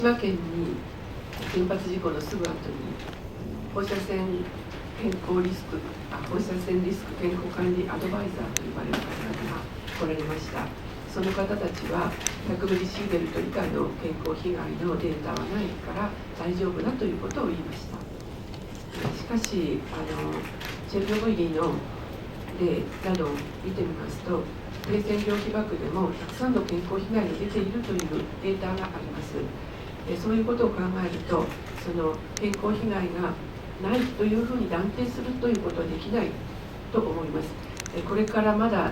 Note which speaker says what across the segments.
Speaker 1: 島県に原発事故のすぐ後に放射線健康リスク、放射線リスク健康管理アドバイザーと呼ばれる方が来られました。その方たちは100ミリシーベルト以下の健康被害のデータはないから大丈夫だということを言いました。しかしチェルノブイリの例などを見てみますと、低線量被爆でもたくさんの健康被害が出ているというデータがあります。そういうことを考えると、その健康被害がないというふうに断定するということはできないと思います。これからまだ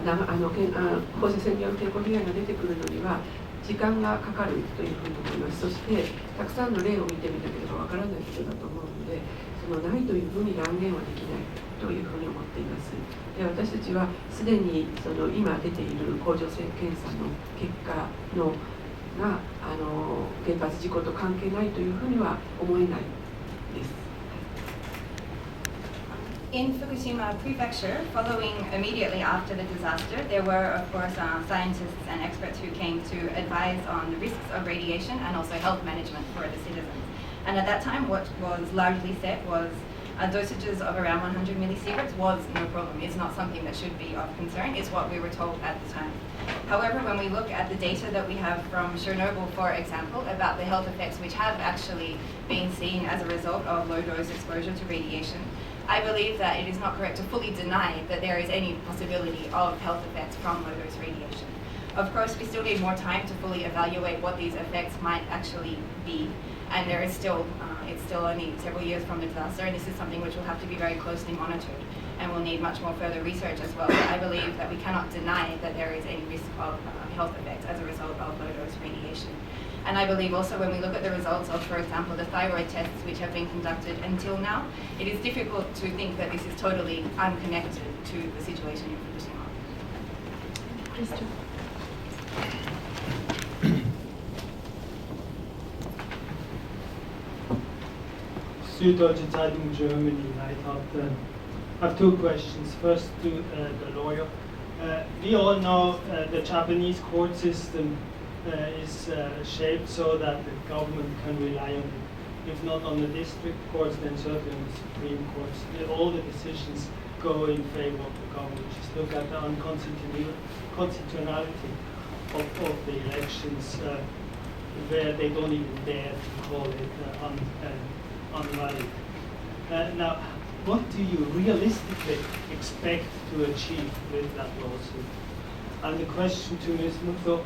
Speaker 1: 放射線による健康被害が出てくるのには時間がかかるというふうに思います。そしてたくさんの例を見てみなければわからないことだと思うので、そのないというふうに断言はできないというふうに思っています。で、私たちはすでにその今出ている甲状腺検査の結果のが原発事故と関係ないというふうには思えないです。
Speaker 2: In Fukushima Prefecture, following immediately after the disaster, there were, of course, scientists and experts who came to advise on the risks of radiation and also health management for the citizens. And at that time, what was largely set was dosages of around 100 millisieverts was no problem. It's not something that should be of concern. It's what we were told at the time. However, when we look at the data that we have from Chernobyl, for example, about the health effects which have actually been seen as a result of low-dose exposure to radiation, I believe that it is not correct to fully deny that there is any possibility of health effects from low-dose radiation. Of course, we still need more time to fully evaluate what these effects might actually be, and there is still, it's still only several years from the disaster, and this is something which will have to be very closely monitored, and will need much more further research as well. But I believe that we cannot deny that there is any risk of health effects as a result of low-dose radiation. And I believe also when we look at the results of, for example, the thyroid tests which have been conducted until now, it is difficult to think that this is totally unconnected to the situation in Fukushima.
Speaker 1: Christian.
Speaker 3: Süddeutsche Zeitung Germany. I have two questions. First to the lawyer. We all know the Japanese court system is shaped so that the government can rely on it. If not on the district courts, then certainly on the Supreme Courts. All the decisions go in favor of the government. Just look at the unconstitutionality of the elections, where they don't even dare to call it unvalid. Now, what do you realistically expect to achieve with that lawsuit? And the question to Ms. Muto,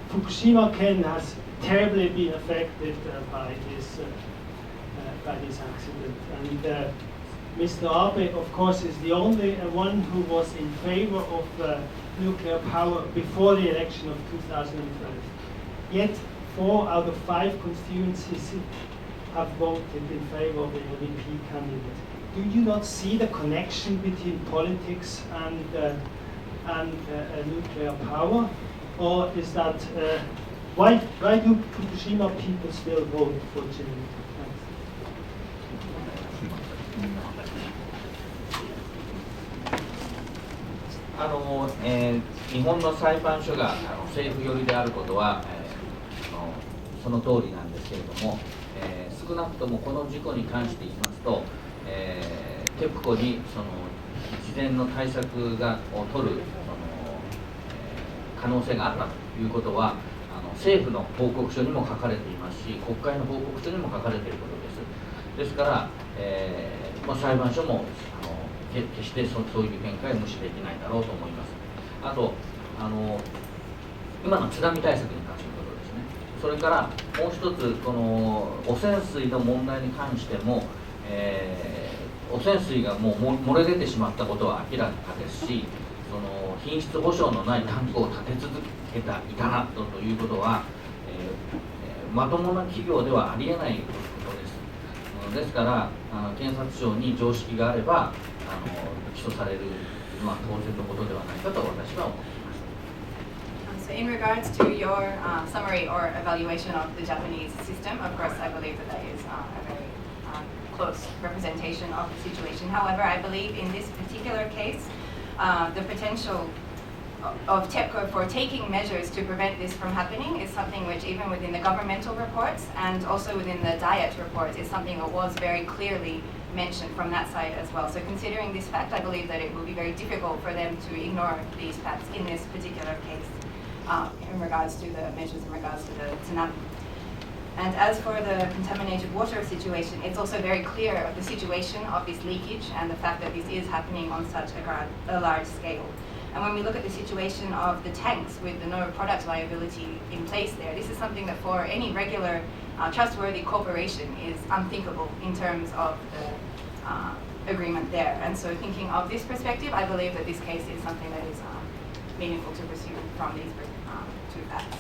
Speaker 3: Fukushima Ken has terribly been affected by this accident, and Mr. Abe, of course, is the only one who was in favor of nuclear power before the election of 2012. Yet 4 out of 5 constituencies have voted in favor of the LDP candidate. Do you not see the connection between politics and nuclear power? Or is that, why do Fukushima people still vote for Chile? Thanks.
Speaker 4: 日本の裁判所が政府寄りであることは、その通りなんですけれども、少なくともこの事故に関して言いますと、TEPCO にその事前の対策を取る可能性があったということは政府の報告書にも書かれていますし、国会の報告書にも書かれていることです。ですから、裁判所も決してそういう見解を無視できないだろうと思います。あと今の津波対策に関することですね。それからもう一つ、この汚染水の問題に関しても、汚染水がもう漏れ出てしまったことは明らかですし、その品質保証のないタンクを立て続けていたなということは、まともな企業ではありえないことです。ですから検察庁に常識があれば起訴されるのは当然のことではないかと私は思っています。
Speaker 2: So in regards to your summary or evaluation of the Japanese system, of course I believe that that is a very close representation of the situation. However, I believe in this particular case, the potential of TEPCO for taking measures to prevent this from happening is something which, even within the governmental reports and also within the Diet reports, is something that was very clearly mentioned from that side as well. So considering this fact, I believe that it will be very difficult for them to ignore these facts in this particular case in regards to the measures in regards to the tsunami. And as for the contaminated water situation, it's also very clear of the situation of this leakage and the fact that this is happening on such a large scale. And when we look at the situation of the tanks with the no product liability in place there, this is something that for any regular trustworthy corporation is unthinkable in terms of the agreement there. And so thinking of this perspective, I believe that this case is something that is meaningful to pursue from these two facts.